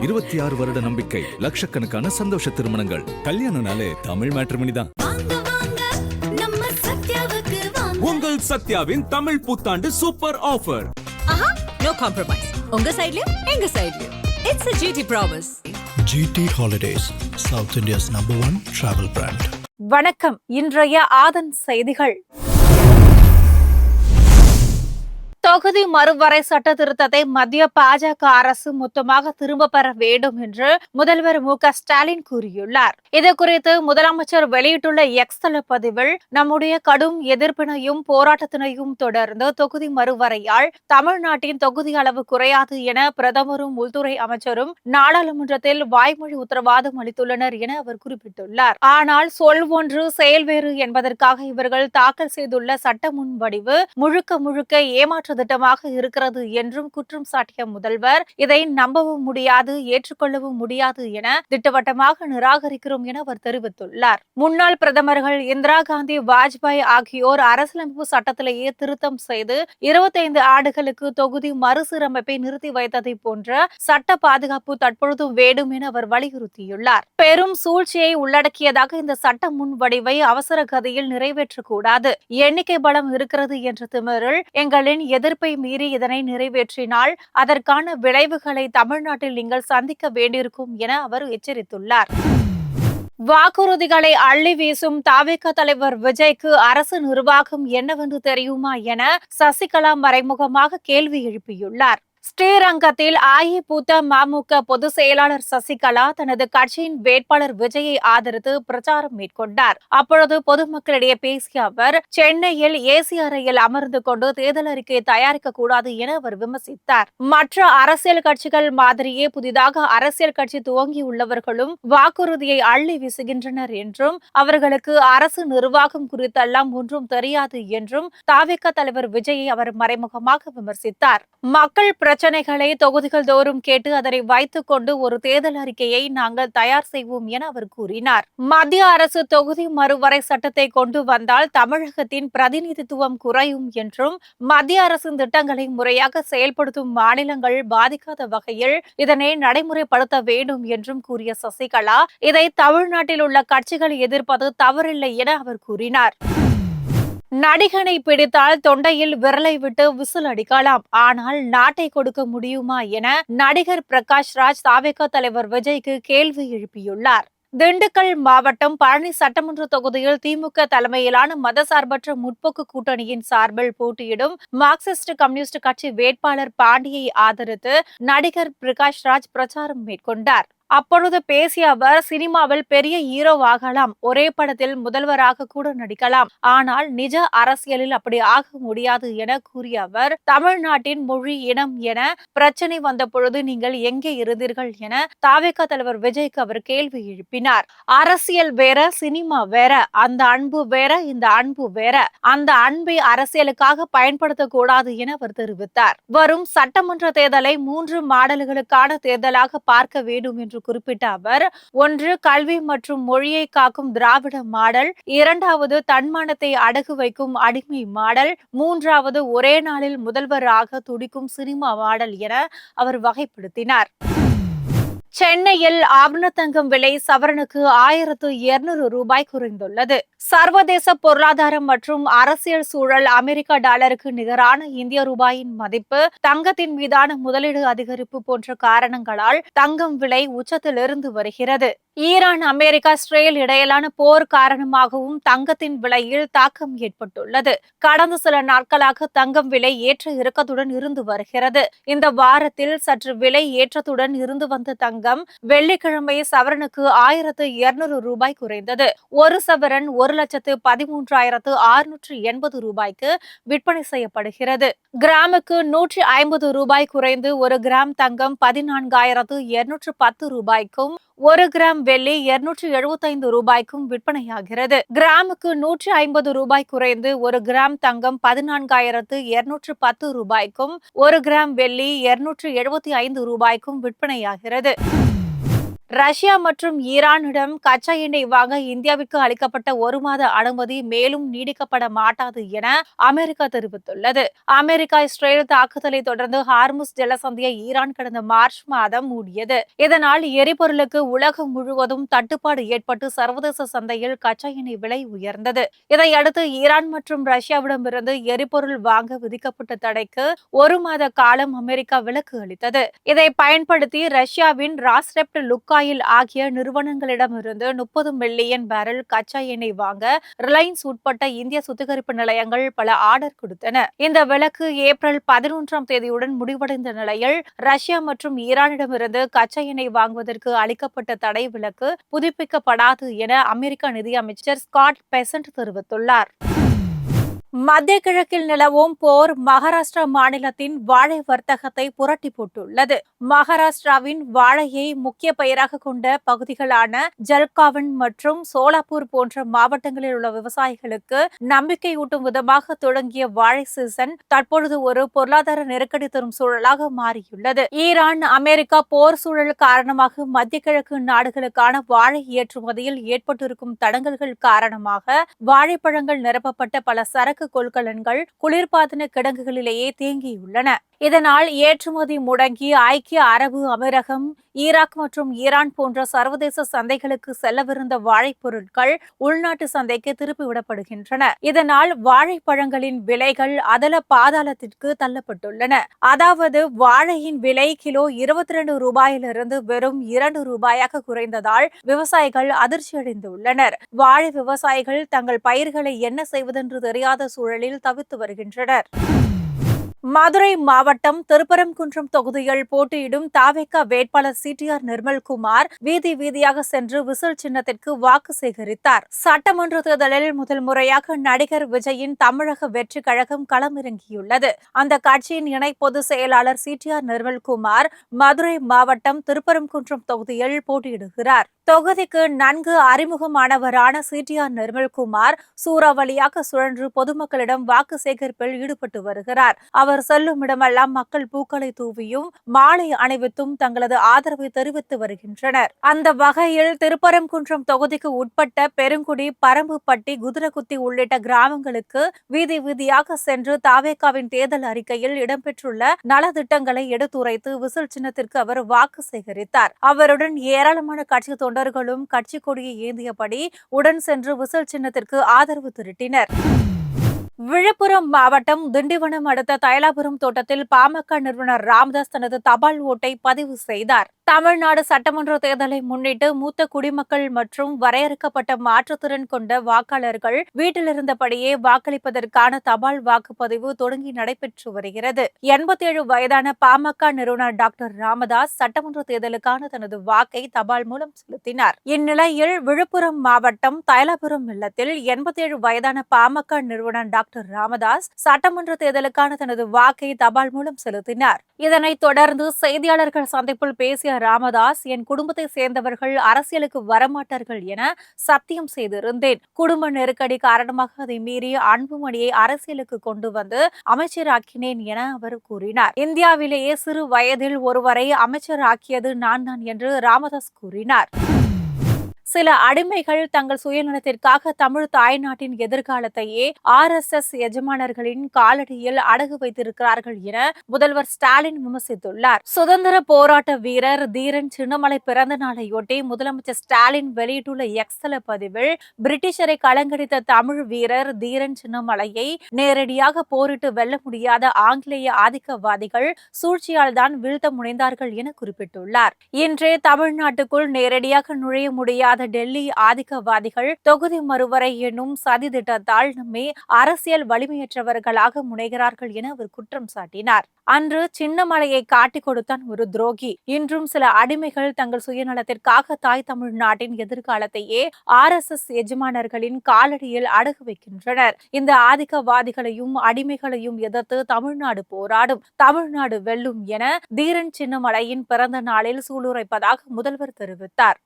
26 வருட நம்பிக்கை, லட்சக்கணக்கான சந்தோஷ திருமணங்கள். கல்யாணம்னாலே தமிழ் மேட்ரிமோனி தான். உங்கள் சத்யாவின் தமிழ் புத்தாண்டு சூப்பர் ஆஃபர். No compromise. உங்க சைடுலயும் எங்க சைடுலயும். It's a GT promise. GT Holidays, South India's #1 travel brand. வணக்கம். இன்றைய ஆதன் செய்திகள். தொகுதி மறுவரை சட்ட திருத்தத்தை மத்திய பாஜக அரசு மொத்தமாக திரும்ப பெற வேண்டும் என்று முதல்வர் மு.க. ஸ்டாலின் கூறியுள்ளார். இதுகுறித்து முதலமைச்சர் வெளியிட்டுள்ள எக்ஸ் தள பதிவில், நம்முடைய கடும் எதிர்ப்பினையும் போராட்டத்தினையும் தொடர்ந்து தொகுதி மறுவரையால் தமிழ்நாட்டின் தொகுதி அளவு குறையாது என பிரதமரும் உள்துறை அமைச்சரும் நாடாளுமன்றத்தில் வாய்மொழி உத்தரவாதம் அளித்துள்ளனர் என அவர் குறிப்பிட்டுள்ளார். ஆனால் சொல் ஒன்று செயல் வேறு என்பதற்காக இவர்கள் தாக்கல் செய்துள்ள சட்ட முன்வடிவு முழுக்க ஏமாற்ற திட்டமாக இருக்கிறது என்றும் குற்றம் சாட்டிய முதல்வர், இதை நம்பவும் முடியாது, ஏற்றுக்கொள்ளவும் முடியாது என திட்டவட்டமாக நிராகரிக்கிறோம் என அவர் தெரிவித்துள்ளார். முன்னாள் பிரதமர்கள் இந்திரா காந்தி, வாஜ்பாய் ஆகியோர் அரசியலமைப்பு சட்டத்திலேயே திருத்தம் செய்து 25 ஆண்டுகளுக்கு தொகுதி மறுசீரமைப்பை நிறுத்தி வைத்ததை போன்ற சட்ட பாதுகாப்பு தற்பொழுதும் வேண்டும் என அவர் வலியுறுத்தியுள்ளார். பெரும் சூழ்ச்சியை உள்ளடக்கியதாக இந்த சட்ட முன்வடிவை அவசர கதியில் நிறைவேற்றக்கூடாது. எண்ணிக்கை பலம் இருக்கிறது என்ற திமிரில் எங்களின் எதிர்ப்பை மீறி இதனை நிறைவேற்றினால் அதற்கான விளைவுகளை தமிழ்நாட்டில் நீங்கள் சந்திக்க வேண்டியிருக்கும் என அவர் எச்சரித்துள்ளார். வாக்குறுதிகளை அள்ளி வீசும் தவிக தலைவர் விஜய்க்கு அரசு நிர்வாகம் என்னவென்று தெரியுமா என சசிகலா மறைமுகமாக கேள்வி எழுப்பியுள்ளார். ஸ்ரீரங்கத்தில் அஇஅதிமுக பொதுச் செயலாளர் சசிகலா தனது கட்சியின் வேட்பாளர் விஜயை ஆதரித்து பிரச்சாரம் மேற்கொண்டார். அப்பொழுது பொதுமக்களிடையே பேசிய அவர், சென்னையில் ஏசி அறையில் அமர்ந்து கொண்டு தேர்தல் அறிக்கையை தயாரிக்க கூடாது என அவர் விமர்சித்தார். மற்ற அரசியல் கட்சிகள் மாதிரியே புதிதாக அரசியல் கட்சி துவங்கியுள்ளவர்களும் வாக்குறுதியை அள்ளி வீசுகின்றனர் என்றும், அவர்களுக்கு அரசு நிர்வாகம் குறித்தெல்லாம் ஒன்றும் தெரியாது என்றும் தவிக தலைவர் விஜயை அவர் மறைமுகமாக விமர்சித்தார். மக்கள் பிரச்சனைகளை தொகுதிகள் தோறும் கேட்டு அதனை வைத்துக் கொண்டு ஒரு தேர்தல் அறிக்கையை நாங்கள் தயார் செய்வோம் என அவர் கூறினார். மத்திய அரசு தொகுதி மறுவரை சட்டத்தை கொண்டு வந்தால் தமிழகத்தின் பிரதிநிதித்துவம் குறையும் என்றும், மத்திய அரசின் திட்டங்களை முறையாக செயல்படுத்தும் மாநிலங்கள் பாதிக்காத வகையில் இதனை நடைமுறைப்படுத்த வேண்டும் என்றும் கூறிய சசிகலா, இதை தமிழ்நாட்டில் உள்ள கட்சிகள் எதிர்ப்பது தவறில்லை என அவர் கூறினார். நடிகனை பிடித்தால் தொண்டையில் விரலை விட்டு விசில் அடிக்கலாம், ஆனால் நாட்டை கொடுக்க முடியுமா என நடிகர் பிரகாஷ் ராஜ் தவிக தலைவர் விஜய்க்கு கேள்வி எழுப்பியுள்ளார். திண்டுக்கல் மாவட்டம் பழனி சட்டமன்ற தொகுதியில் திமுக தலைமையிலான மதசார்பற்ற முற்போக்கு கூட்டணியின் சார்பில் போட்டியிடும் மார்க்சிஸ்ட் கம்யூனிஸ்ட் கட்சி வேட்பாளர் பாண்டியை ஆதரித்து நடிகர் பிரகாஷ் ராஜ் பிரச்சாரம் மேற்கொண்டார். அப்பொழுது பேசிய அவர், சினிமாவில் பெரிய ஹீரோவாகலாம், ஒரே படத்தில் முதல்வராக கூட நடிக்கலாம், ஆனால் நிஜ அரசியலில் அப்படி ஆக முடியாது என கூறிய அவர், தமிழ்நாட்டின் மொழி இனம் என பிரச்சனை வந்த பொழுது நீங்கள் எங்கே இருந்தீர்கள் என தவிக தலைவர் விஜய்க்கு அவர் கேள்வி எழுப்பினார். அரசியல் வேற, சினிமா வேற, அந்த அன்பு வேற, இந்த அன்பு வேற, அந்த அன்பை அரசியலுக்காக பயன்படுத்தக்கூடாது என அவர் தெரிவித்தார். வரும் சட்டமன்ற தேர்தலை 3 மாடல்களுக்கான தேர்தலாக பார்க்க வேண்டும் என்று குறிப்பிட்ட அவர், ஒன்று கல்வி மற்றும் மொழியை காக்கும் திராவிட மாடல், 2வது தன்மானத்தை அடகு வைக்கும் அடிமை மாடல், 3வது ஒரே நாளில் முதல்வராக துடிக்கும் சினிமா மாடல் என அவர் வகைப்படுத்தினார். சென்னையில் ஆபரண தங்கம் விலை சவரனுக்கு 1200 ரூபாய் குறைந்துள்ளது. சர்வதேச பொருளாதாரம் மற்றும் அரசியல் சூழல், அமெரிக்க டாலருக்கு நிகரான இந்திய ரூபாயின் மதிப்பு, தங்கத்தின் மீதான முதலீடு அதிகரிப்பு போன்ற காரணங்களால் தங்கம் விலை உச்சத்திலிருந்து வருகிறது. ஈரான், அமெரிக்கா, இஸ்ரேல் இடையிலான போர் காரணமாகவும் தங்கத்தின் விலையில் தாக்கம் ஏற்பட்டுள்ளது. கடந்த சில நாட்களாக தங்கம் விலை ஏற்ற இறக்கத்துடன் இருந்து வருகிறது. இந்த வாரத்தில் சற்று விலை ஏற்றத்துடன் இருந்து வந்த தங்கம் வெள்ளிக்கிழமை சவரனுக்கு 1200 ரூபாய் குறைந்தது. ஒரு சவரன் 1,13,680 ரூபாய்க்கு விற்பனை செய்யப்படுகிறது. கிராமுக்கு 150 ரூபாய் குறைந்து 1 கிராம் தங்கம் 14,210 ரூபாய்க்கும், 1 கிராம் வெள்ளி 275 ரூபாய்க்கும் விற்பனையாகிறது. கிராமுக்கு 150 ரூபாய் குறைந்து 1 கிராம் தங்கம் 14,210 ரூபாய்க்கும், 1 கிராம் வெள்ளி 275 ரூபாய்க்கும் விற்பனையாகிறது. ரஷ்யா மற்றும் ஈரானிடம் கச்சா எண்ணெய் வாங்க இந்தியாவிற்கு அளிக்கப்பட்ட 1 மாத அனுமதி மேலும் நீடிக்கப்பட மாட்டாது என அமெரிக்கா தெரிவித்துள்ளது. அமெரிக்கா இஸ்ரேல் தாக்குதலை தொடர்ந்து ஹார்முஸ் ஜலசந்தியை ஈரான் கடந்த மார்ச் மாதம் மூடியது. இதனால் எரிபொருளுக்கு உலகம் முழுவதும் தட்டுப்பாடு ஏற்பட்டு சர்வதேச சந்தையில் கச்சா எண்ணெய் விலை உயர்ந்தது. இதையடுத்து ஈரான் மற்றும் ரஷ்யாவிடமிருந்து எரிபொருள் வாங்க விதிக்கப்பட்ட தடைக்கு 1 மாத காலம் அமெரிக்கா விலக்கு அளித்தது. இதை பயன்படுத்தி ரஷ்யாவின் ராஸ்நெப்ட், லுக்காயில் ஆகிய நிறுவனங்களிடமிருந்து 30 மில்லியன் பேரல் கச்சா எண்ணெய் வாங்க ரிலையன்ஸ் உட்பட்ட இந்திய சுத்திகரிப்பு நிலையங்கள் பல ஆர்டர் கொடுத்தன. இந்த விலக்கு ஏப்ரல் 11ஆம் தேதியுடன் முடிவடைந்த நிலையில் ரஷ்யா மற்றும் ஈரானிடமிருந்து கச்சா எண்ணெய் வாங்குவதற்கு அளிக்கப்பட்ட தடை விலக்கு புதுப்பிக்கப்படாது என அமெரிக்க நிதியமைச்சர் ஸ்காட் பெசன்ட் தெரிவித்துள்ளார். மத்திய கிழக்கில் நிலவும் போர் மகாராஷ்டிரா மாநிலத்தின் வாழை வர்த்தகத்தை புரட்டி போட்டுள்ளது. மகாராஷ்டிராவின் வாழையை முக்கிய பயிராக கொண்ட பகுதிகளான ஜல்காவன் மற்றும் சோலாப்பூர் போன்ற மாவட்டங்களில் உள்ள விவசாயிகளுக்கு நம்பிக்கையூட்டும் விதமாக தொடங்கிய வாழை சீசன் தற்பொழுது ஒரு பொருளாதார நெருக்கடி தரும் சூழலாக மாறியுள்ளது. ஈரான், அமெரிக்கா போர் சூழல் காரணமாக மத்திய கிழக்கு நாடுகளுக்கான வாழை ஏற்றுமதியில் ஏற்பட்டிருக்கும் தடங்கல்கள் காரணமாக வாழைப்பழங்கள் நிரப்பப்பட்ட பல சரக்கு கொள்கலன்கள் குளிர்பாதன கிடங்குகளிலேயே தேங்கியுள்ளன. இதனால் ஏற்றுமதி முடங்கி ஐக்கிய அரபு அமீரகம், ஈராக் மற்றும் ஈரான் போன்ற சர்வதேச சந்தைகளுக்கு செல்லவிருந்த வாழைப்பொருட்கள் உள்நாட்டு சந்தைக்கு திருப்பிவிடப்படுகின்றன. இதனால் வாழைப்பழங்களின் விலைகள் அதல பாதாளத்திற்கு தள்ளப்பட்டுள்ளன. அதாவது வாழையின் விலை கிலோ 22 ரூபாயிலிருந்து வெறும் 2 ரூபாயாக குறைந்ததால் விவசாயிகள் அதிர்ச்சியடைந்துள்ளனர். வாழை விவசாயிகள் தங்கள் பயிர்களை என்ன செய்வதென்று தெரியாத சூழலில் தவித்து வருகின்றனர். மதுரை மாவட்டம் திருப்பரங்குன்றம் தொகுதியில் போட்டியிடும் தாவேகா வேட்பாளர் சிடிஆர் நிர்மல்குமார் வீதி வீதியாக சென்று விசில் சின்னத்திற்கு வாக்கு சேகரித்தார். சட்டமன்ற தேர்தலில் முதல் முறையாக நடிகர் விஜயின் தமிழக வெற்றி கழகம் களமிறங்கியுள்ளது. அந்த கட்சியின் இணை பொதுச் செயலாளர் சிடிஆர் நிர்மல்குமார் மதுரை மாவட்டம் திருப்பரங்குன்றம் தொகுதியில் போட்டியிடுகிறார். தொகுதிக்கு நன்கு அறிமுகமானவரான சிடிஆர் நிர்மல்குமார் சூறாவளியாக சுழன்று பொதுமக்களிடம் வாக்கு சேகரிப்பில் ஈடுபட்டு வருகிறார். அவர் செல்லும் இடமெல்லாம் மக்கள் பூக்களை தூவியும் மாலை அணிவித்தும் தங்களது ஆதரவை தெரிவித்து வருகின்றனர். அந்த வகையில் திருப்பரங்குன்றம் தொகுதிக்கு உட்பட்ட பெருங்குடி, பரம்புப்பட்டி, குதிரகுத்தி உள்ளிட்ட கிராமங்களுக்கு வீதி வீதியாக சென்று தாவேகாவின் தேர்தல் அறிக்கையில் இடம்பெற்றுள்ள நலத்திட்டங்களை எடுத்துரைத்து விசில் சின்னத்திற்கு அவர் வாக்கு சேகரித்தார். அவருடன் ஏராளமான கட்சி தொண்டர்களும் கட்சி கொடியை ஏந்தியபடி உடன் சென்று விசில் சின்னத்திற்கு ஆதரவு திரட்டினர். விழுப்புரம் மாவட்டம் திண்டிவனம் அடுத்த தைலாபுரம் தோட்டத்தில் பாமக நிறுவனர் ராமதாஸ் தனது தபால் ஓட்டை பதிவு செய்தார். தமிழ்நாடு சட்டமன்ற தேர்தலை முன்னிட்டு மூத்த குடிமக்கள் மற்றும் வரையறுக்கப்பட்ட மாற்றுத்திறன் கொண்ட வாக்காளர்கள் வீட்டிலிருந்தபடியே வாக்களிப்பதற்கான தபால் வாக்குப்பதிவு தொடங்கி நடைபெற்று வருகிறது. 87 வயதான பாமக நிறுவனர் டாக்டர் ராமதாஸ் சட்டமன்ற தேர்தலுக்கான தனது வாக்கை தபால் மூலம் செலுத்தினார். இந்நிலையில் விழுப்புரம் மாவட்டம் தைலாபுரம் இல்லத்தில் 87 வயதான பாமக நிறுவனர் டாக்டர் ராமதாஸ் சட்டமன்ற தேர்தலுக்கான தனது வாக்கை தபால் மூலம் செலுத்தினார். இதனைத் தொடர்ந்து செய்தியாளர்கள் சந்திப்பில் பேசிய ராமதாஸ், என் குடும்பத்தை சேர்ந்தவர்கள் அரசியலுக்கு வரமாட்டார்கள் என சத்தியம் செய்திருந்தேன். குடும்ப நெருக்கடி காரணமாக அதை மீறி அன்புமணியை அரசியலுக்கு கொண்டு வந்து அமைச்சராக்கினேன் என அவர் கூறினார். இந்தியாவிலேயே சிறு வயதில் ஒருவரை அமைச்சராக்கியது நான் தான் என்று ராமதாஸ் கூறினார். சில அடிமைகள் தங்கள் சுயநலத்திற்காக தமிழ் தாய்நாட்டின் எதிர்காலத்தையே RSS எஜமானர்களின் காலடியில் அடகு வைத்திருக்கிறார்கள் என முதல்வர் ஸ்டாலின் விமர்சித்துள்ளார். சுதந்திர போராட்ட வீரர் தீரன் சின்னமலை பிறந்த நாளையொட்டி முதலமைச்சர் ஸ்டாலின் வெளியிட்டுள்ள எக்ஸ்தல பதிவில் பிரிட்டிஷரை கலங்கடித்த தமிழ் வீரர் தீரன் சின்னமலையை நேரடியாக போரிட்டு வெல்ல முடியாத ஆங்கிலேய ஆதிக்கவாதிகள் சூழ்ச்சியால் தான் வீழ்த்த முனைந்தார்கள் என குறிப்பிட்டுள்ளார். இன்றே தமிழ்நாட்டுக்குள் நேரடியாக நுழைய முடியாத டெல்லி ஆதிக்கவாதிகள் தொகுதி மறுவரை என்னும் சதி திட்டத்தால் நம்மை அரசியல் வலிமையற்றவர்களாக முனைகிறார்கள் என அவர் குற்றம் சாட்டினார். அன்று சின்னமலையை காட்டிக் கொடுத்தான் ஒரு துரோகி. இன்றும் சில அடிமைகள் தங்கள் சுயநலத்திற்காக தாய் தமிழ்நாட்டின் எதிர்காலத்தையே RSS எஜமானர்களின் காலடியில் அடகு வைக்கின்றனர். இந்த ஆதிக்கவாதிகளையும் அடிமைகளையும் எதிர்த்து தமிழ்நாடு போராடும், தமிழ்நாடு வெல்லும் என தீரன் சின்னமலையின் பிறந்த நாளில் சூளுரைப்பதாக முதல்வர் தெரிவித்தார்.